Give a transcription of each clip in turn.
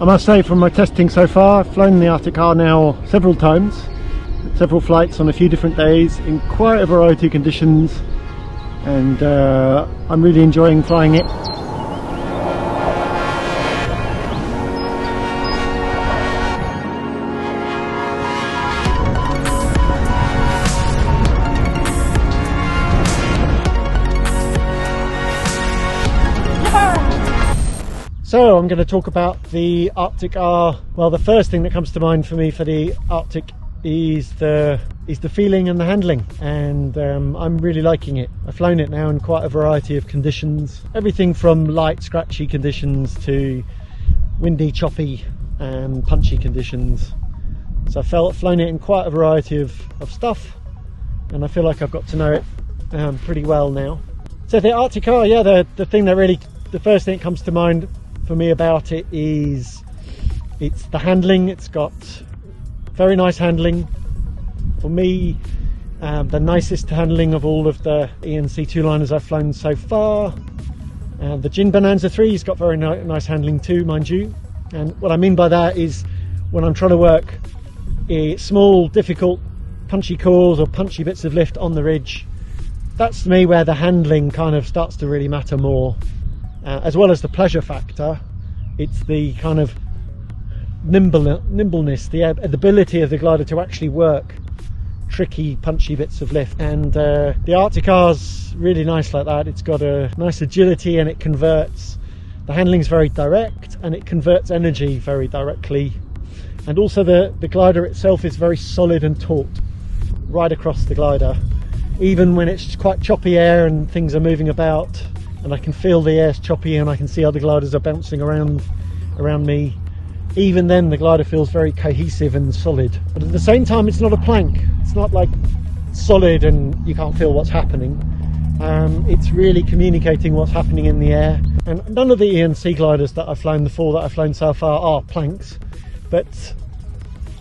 I must say, from my testing so far, I've flown the Arctic R now several times, several flights on a few different days in quite a variety of conditions, and I'm really enjoying flying it. So I'm going to talk about the Arctic R. Well, the first thing that comes to mind for me for the Arctic is the feeling and the handling, and I'm really liking it. I've flown it now in quite a variety of conditions, everything from light scratchy conditions to windy, choppy and punchy conditions. So I've flown it in quite a variety of stuff, and I feel like I've got to know it pretty well now. So the Arctic R, yeah, the first thing that comes to mind for me about it is it's the handling. It's got very nice handling. For me, the nicest handling of all of the ENC2 liners I've flown so far. The Jin Bonanza 3 has got very nice handling too, mind you. And what I mean by that is when I'm trying to work small, difficult, punchy cores or punchy bits of lift on the ridge, that's to me where the handling kind of starts to really matter more. As well as the pleasure factor, it's the kind of nimbleness, the ability of the glider to actually work tricky, punchy bits of lift. And the Arctic R's really nice like that. It's got a nice agility, and it converts. The handling's very direct, and it converts energy very directly. And also the glider itself is very solid and taut right across the glider. Even when it's quite choppy air and things are moving about, and I can feel the air's choppy and I can see other gliders are bouncing around me, even then the glider feels very cohesive and solid. But at the same time, it's not a plank. It's not like solid and you can't feel what's happening. It's really communicating what's happening in the air. And none of the ENC gliders that I've flown, the four that I've flown so far, are planks. But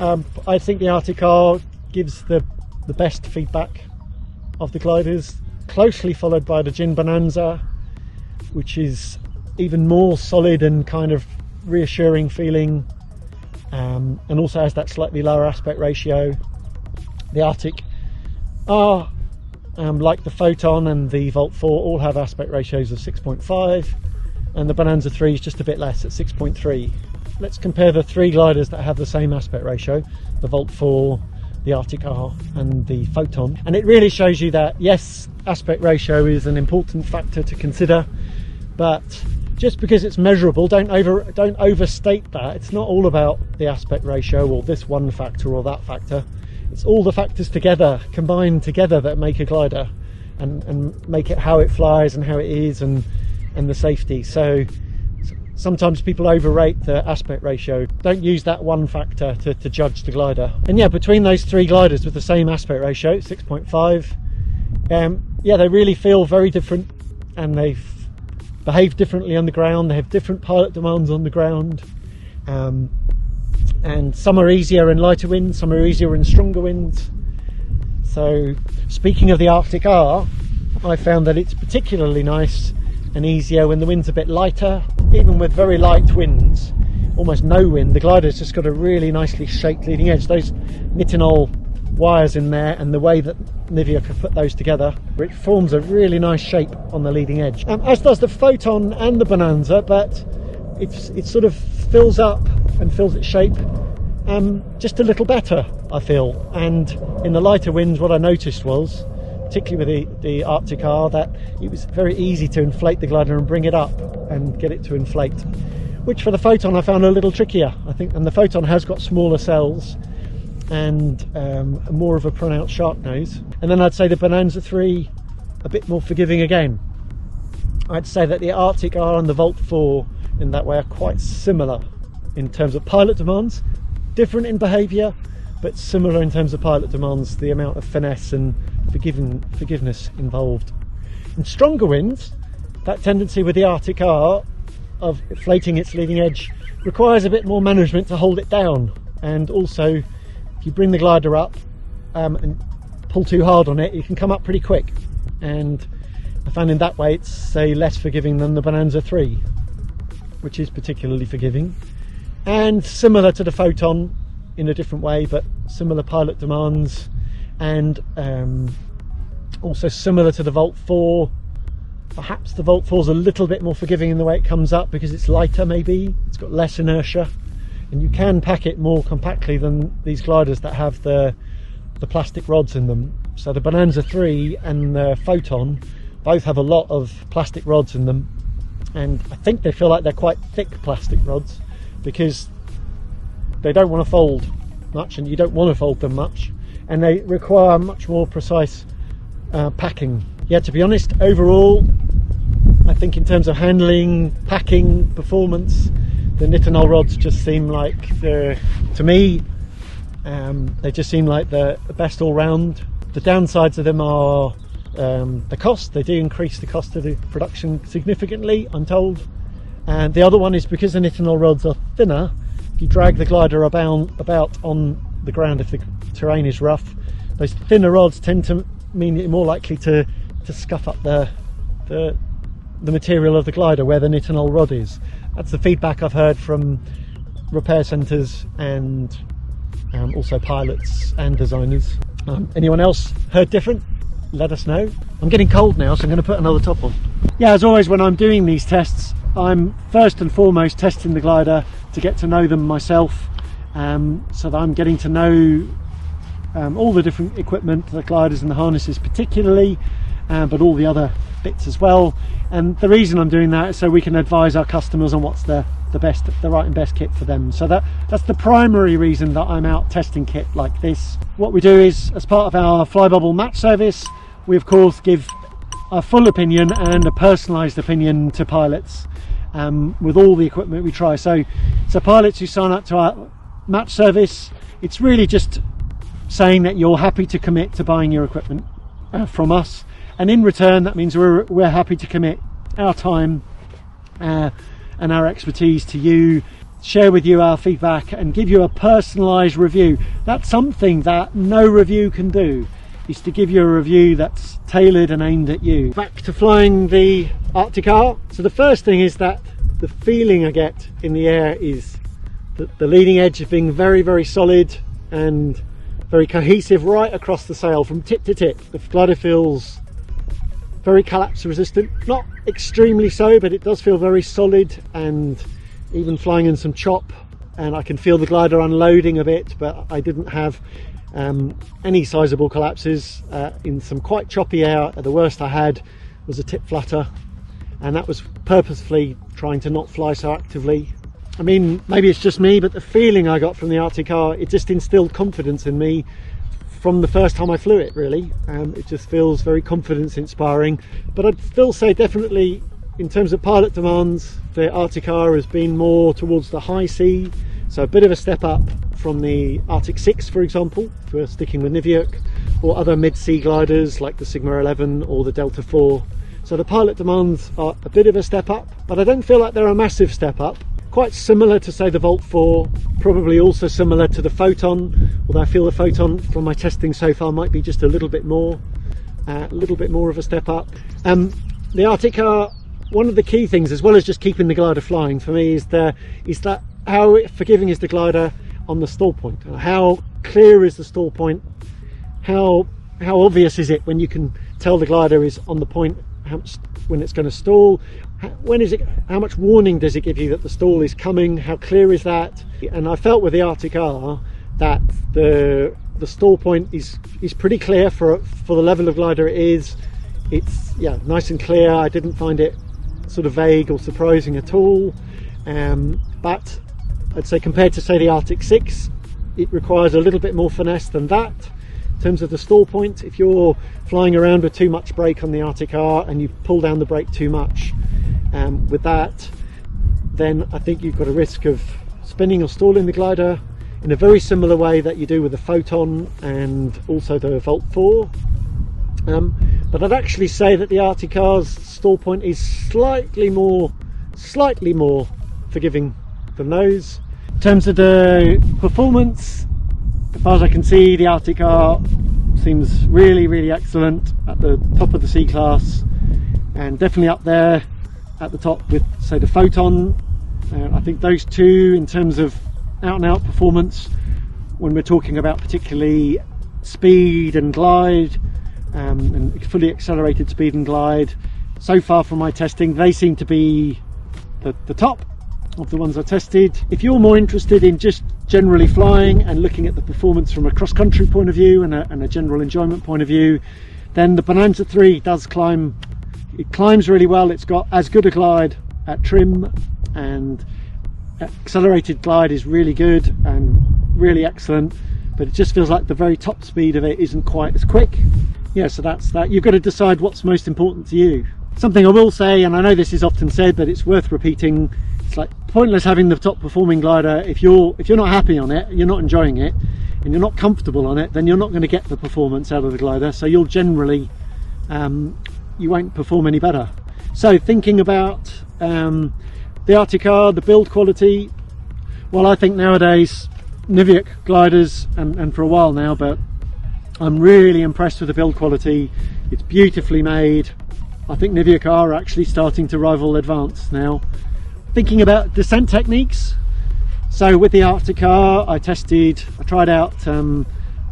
I think the Arctic R gives the best feedback of the gliders, closely followed by the Jin Bonanza, which is even more solid and kind of reassuring feeling, and also has that slightly lower aspect ratio. The Arctic R, like the Photon and the Volt 4, all have aspect ratios of 6.5, and the Bonanza 3 is just a bit less at 6.3. Let's compare the three gliders that have the same aspect ratio, the Volt 4, the Arctic R and the Photon, and it really shows you that yes, aspect ratio is an important factor to consider, but just because it's measurable, don't overstate that. It's not all about the aspect ratio or this one factor or that factor. It's all the factors together, combined together, that make a glider and make it how it flies and how it is, and the safety. So sometimes people overrate the aspect ratio. Don't use that one factor to judge the glider. And yeah, between those three gliders with the same aspect ratio, 6.5, yeah, they really feel very different, and they behave differently on the ground. They have different pilot demands on the ground, and some are easier in lighter winds, some are easier in stronger winds. So speaking of the Arctic R, I found that it's particularly nice and easier when the wind's a bit lighter. Even with very light winds, almost no wind, the glider's just got a really nicely shaped leading edge. Those Nitinol wires in there, and the way that Nivea could put those together, it forms a really nice shape on the leading edge, as does the Photon and the Bonanza, but it sort of fills up and fills its shape just a little better, I feel. And in the lighter winds, what I noticed was, particularly with the Arctic R, that it was very easy to inflate the glider and bring it up and get it to inflate, which for the Photon I found a little trickier, I think. And the Photon has got smaller cells and more of a pronounced shark nose. And then I'd say the Bonanza 3 a bit more forgiving again. I'd say that the Arctic R and the Volt 4 in that way are quite similar in terms of pilot demands, different in behaviour, but similar in terms of pilot demands, the amount of finesse and forgiveness involved. In stronger winds, that tendency with the Arctic R of inflating its leading edge requires a bit more management to hold it down, and also if you bring the glider up and pull too hard on it, you can come up pretty quick, and I found in that way it's, say, less forgiving than the Bonanza 3, which is particularly forgiving. and similar to the Photon in a different way, but similar pilot demands, and also similar to the Volt 4. Perhaps the Volt 4 is a little bit more forgiving in the way it comes up because it's lighter, maybe it's got less inertia, and you can pack it more compactly than these gliders that have the plastic rods in them. So the Bonanza 3 and the Photon both have a lot of plastic rods in them, and I think they feel like they're quite thick plastic rods because they don't want to fold much, and you don't want to fold them much, and they require much more precise packing. Yeah, to be honest, overall I think in terms of handling, packing, performance, the Nitinol rods just seem like to me they just seem like the best all round. The downsides of them are the cost. They do increase the cost of the production significantly, I'm told, and the other one is because the Nitinol rods are thinner. If you drag the glider about on the ground, if the terrain is rough, those thinner rods tend to mean you're more likely to scuff up the material of the glider where the Nitinol rod is. That's the feedback I've heard from repair centres and also pilots and designers. Anyone else heard different? Let us know. I'm getting cold now, so I'm going to put another top on. Yeah, as always when I'm doing these tests, I'm first and foremost testing the glider to get to know them myself, so that I'm getting to know all the different equipment, the gliders and the harnesses particularly, but all the other bits as well. And the reason I'm doing that is so we can advise our customers on what's the right and best kit for them. So that's the primary reason that I'm out testing kit like this. What we do is, as part of our Flybubble match service, we of course give a full opinion and a personalised opinion to pilots with all the equipment we try. So pilots who sign up to our match service, it's really just saying that you're happy to commit to buying your equipment from us, and in return that means we're happy to commit our time and our expertise to you, share with you our feedback and give you a personalised review. That's something that no review can do, is to give you a review that's tailored and aimed at you. Back to flying the Arctic R. So the first thing is that the feeling I get in the air is that the leading edge of being very, very solid and very cohesive right across the sail from tip to tip. The glider feels very collapse resistant, not extremely so, but it does feel very solid, and even flying in some chop, and I can feel the glider unloading a bit, but I didn't have any sizable collapses in some quite choppy air. The worst I had was a tip flutter, and that was purposefully trying to not fly so actively. I mean, maybe it's just me, but the feeling I got from the Arctic R, it just instilled confidence in me from the first time I flew it, really. It just feels very confidence inspiring. But I'd still say definitely in terms of pilot demands, the Arctic R has been more towards the high sea, so a bit of a step up from the Arctic 6, for example, if we're sticking with Niviuk, or other mid-sea gliders like the Sigma 11 or the Delta 4. So the pilot demands are a bit of a step up, but I don't feel like they're a massive step up. Quite similar to, say, the Volt 4, probably also similar to the Photon, although I feel the Photon from my testing so far might be just a little bit more of a step up. The Arctic R, one of the key things, as well as just keeping the glider flying for me, is that how forgiving is the glider on the stall point? How clear is the stall point? How obvious is it when you can tell the glider is on the point when it's going to stall? How much warning does it give you that the stall is coming? How clear is that? And I felt with the Arctic R that the stall point is pretty clear for the level of glider it is. It's nice and clear. I didn't find it sort of vague or surprising at all. But I'd say compared to, say, the Arctic 6, it requires a little bit more finesse than that. In terms of the stall point, if you're flying around with too much brake on the Arctic R and you pull down the brake too much with that, then I think you've got a risk of spinning or stalling the glider in a very similar way that you do with the Photon and also the Volt 4. But I'd actually say that the Arctic R's stall point is slightly more forgiving than those. In terms of the performance, as far as I can see, the Arctic R seems really, really excellent at the top of the C class, and definitely up there at the top with, say, the Photon. I think those two, in terms of out and out performance, when we're talking about particularly speed and glide, and fully accelerated speed and glide, so far from my testing, they seem to be the top of the ones I tested. If you're more interested in just generally flying and looking at the performance from a cross-country point of view and a general enjoyment point of view, then the Bonanza 3 does climb. It climbs really well. It's got as good a glide at trim, and accelerated glide is really good and really excellent, but it just feels like the very top speed of it isn't quite as quick. Yeah, so that's that. You've got to decide what's most important to you. Something I will say, and I know this is often said, but it's worth repeating, it's like pointless having the top performing glider if you're not happy on it, you're not enjoying it, and you're not comfortable on it, then you're not going to get the performance out of the glider, so you'll generally you won't perform any better. So thinking about the Arctic R, the build quality, well, I think nowadays Niviaq gliders, and for a while now, but I'm really impressed with the build quality. It's beautifully made. I think Niviaq R are actually starting to rival Advance now. Thinking about descent techniques, so with the Arctic R I tried out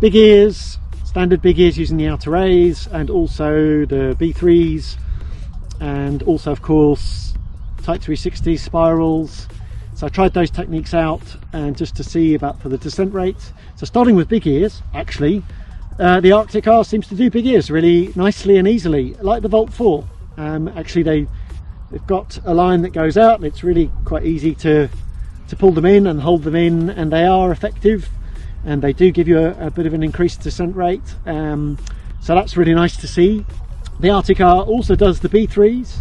big ears, standard big ears using the outer rays, and also the B3s, and also of course Type 360 spirals. So I tried those techniques out, and just to see about for the descent rates. So starting with big ears, actually the Arctic R seems to do big ears really nicely and easily, like the Volt 4. Actually they've got a line that goes out, and it's really quite easy to pull them in and hold them in, and they are effective, and they do give you a bit of an increased descent rate, so that's really nice to see. The Arctic R also does the B3s,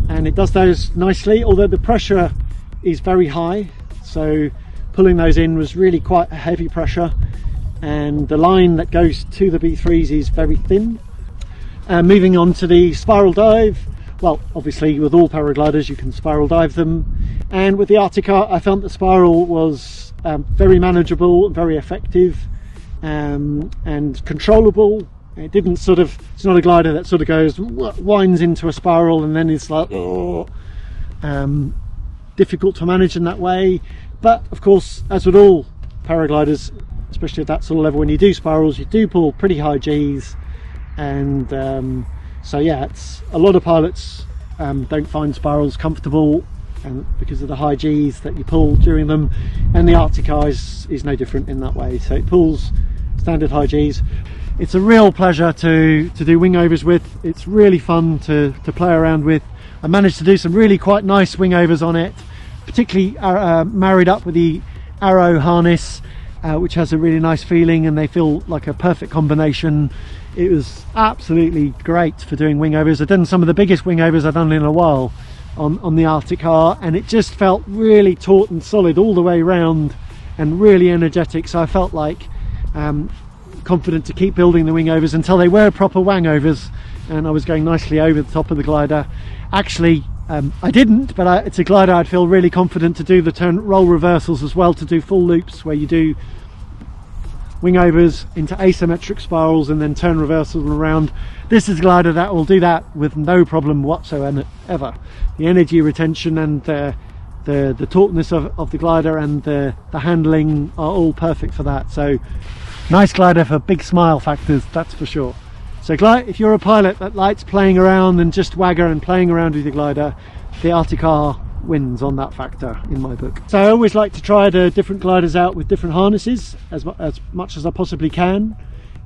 and it does those nicely, although the pressure is very high, so pulling those in was really quite a heavy pressure, and the line that goes to the B3s is very thin. Moving on to the spiral dive, well, obviously with all paragliders you can spiral dive them, and with the Arctic R I found the spiral was very manageable, very effective, and controllable. It didn't it's not a glider that sort of goes, winds into a spiral and then it's like, oh, difficult to manage in that way. But of course, as with all paragliders, especially at that sort of level, when you do spirals you do pull pretty high Gs, and so yeah, it's a lot of pilots don't find spirals comfortable, and because of the high Gs that you pull during them, and the Arctic R is no different in that way. So it pulls standard high Gs. It's a real pleasure to do wing overs with. It's really fun to play around with. I managed to do some really quite nice wing overs on it, particularly married up with the Arrow harness, which has a really nice feeling, and they feel like a perfect combination. It was absolutely great for doing wing overs. I've done some of the biggest wing overs I've done in a while on the Arctic R, and it just felt really taut and solid all the way around and really energetic, so I felt like confident to keep building the wing overs until they were proper wang overs, and I was going nicely over the top of the glider. Actually I didn't, but it's a glider I'd feel really confident to do the turn roll reversals as well, to do full loops where you do wing overs into asymmetric spirals and then turn reversals around. This is a glider that will do that with no problem whatsoever. The energy retention and the tautness of the glider and the handling are all perfect for that. So nice glider for big smile factors, that's for sure. So if you're a pilot that likes playing around and just wagger and playing around with your glider, the Arctic R wins on that factor in my book. So I always like to try the different gliders out with different harnesses as much as I possibly can,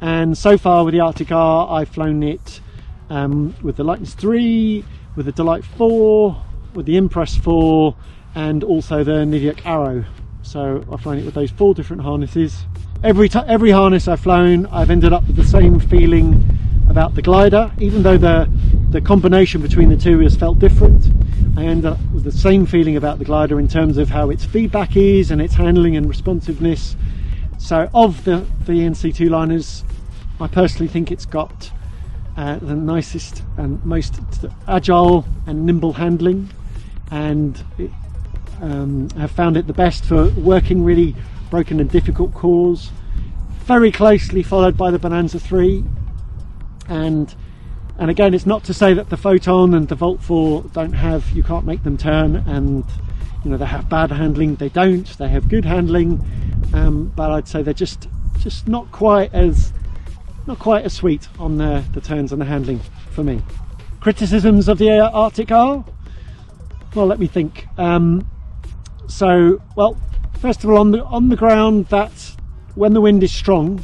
and so far with the Arctic R I've flown it with the Lightness 3, with the Delight 4, with the Impress 4, and also the Niviaq Arrow. So I've flown it with those 4 different harnesses. Every harness I've flown, I've ended up with the same feeling about the glider, even though the combination between the two has felt different. I ended up with the same feeling about the glider in terms of how its feedback is and its handling and responsiveness. So of the NC2 liners, I personally think it's got the nicest and most agile and nimble handling, and have found it the best for working really broken and difficult cores. Very closely followed by the Bonanza 3, and again, it's not to say that the Photon and the Volt 4 you can't make them turn, and you know, they have bad handling. They don't. They have good handling, but I'd say they're just not quite as sweet on the turns and the handling for me. Criticisms of the Arctic R? Well, let me think. So, well, first of all, on the ground, that when the wind is strong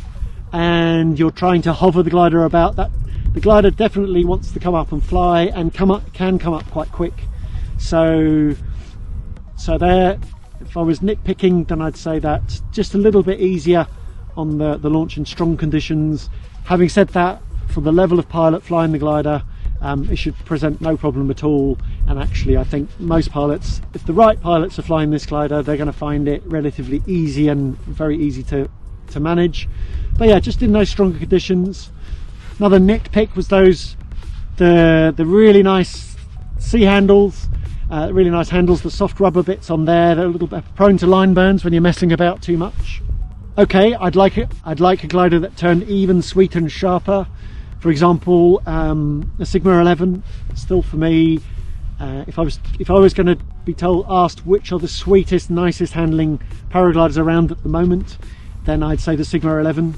and you're trying to hover the glider about, that the glider definitely wants to come up and fly, and can come up quite quick. So there, if I was nitpicking, then I'd say that just a little bit easier on the launch in strong conditions. Having said that, for the level of pilot flying the glider, it should present no problem at all. And actually, I think most pilots, if the right pilots are flying this glider, they're going to find it relatively easy and very easy to manage. But yeah, just in those stronger conditions. Another nitpick was the really nice C handles, really nice handles, the soft rubber bits on there. They're a little bit prone to line burns when you're messing about too much. Okay, I'd like a glider that turned even sweeter and sharper. For example, a Sigma 11. Still for me, if I was going to be asked which are the sweetest, nicest handling paragliders around at the moment, then I'd say the Sigma 11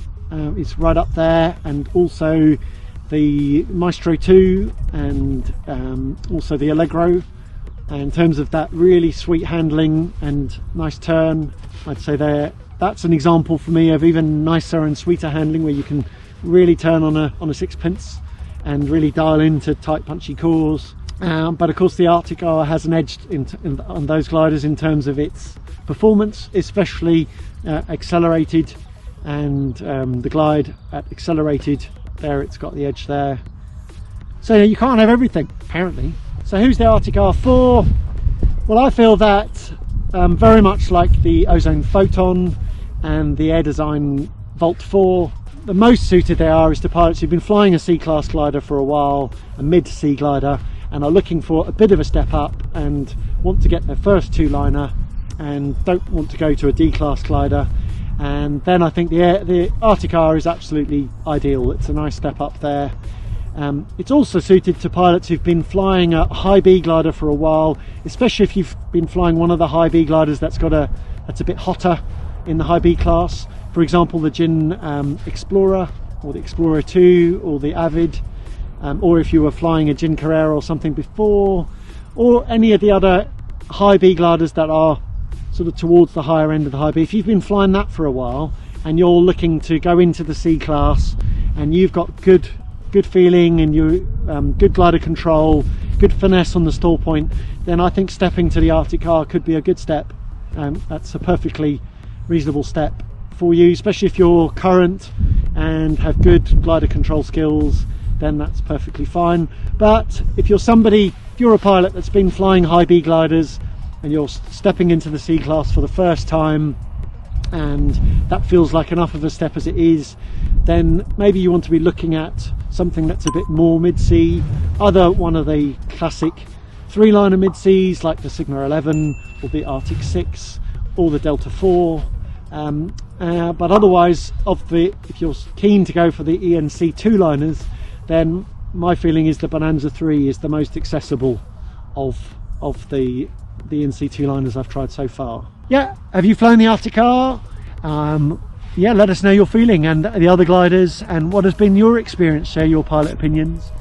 is right up there, and also the Maestro 2 and also the Allegro. And in terms of that really sweet handling and nice turn, I'd say that's an example for me of even nicer and sweeter handling, where you can really turn on a sixpence and really dial into tight punchy cores. But of course the Arctic R has an edge on those gliders in terms of its performance, especially accelerated, and the glide at accelerated, there it's got the edge there. So you can't have everything, apparently. So who's the Arctic R for? Well, I feel that very much like the Ozone Photon and the Air Design Volt 4, the most suited they are is to pilots who've been flying a C-class glider for a while, a mid-C glider, and are looking for a bit of a step up and want to get their first two-liner and don't want to go to a D-class glider. And then I think the Arctic R is absolutely ideal. It's a nice step up there. It's also suited to pilots who've been flying a high B glider for a while, especially if you've been flying one of the high B gliders that's a bit hotter in the high B class. For example, the Gin Explorer, or the Explorer 2, or the Avid, or if you were flying a Gin Carrera or something before, or any of the other high B gliders that are sort of towards the higher end of the high B. If you've been flying that for a while and you're looking to go into the C class and you've got good feeling and you good glider control, good finesse on the stall point, then I think stepping to the Arctic R could be a good step. That's a perfectly reasonable step for you, especially if you're current and have good glider control skills, then that's perfectly fine. But if you're a pilot that's been flying high B gliders and you're stepping into the C class for the first time and that feels like enough of a step as it is, then maybe you want to be looking at something that's a bit more mid-C, either one of the classic three-liner mid-Cs like the Sigma 11 or the Arctic 6 or the Delta 4. But otherwise, if you're keen to go for the ENC two-liners, then my feeling is the Bonanza 3 is the most accessible of the ENC two-liners I've tried so far. Yeah, have you flown the Arctic R? Yeah, let us know your feeling and the other gliders and what has been your experience. Share your pilot opinions.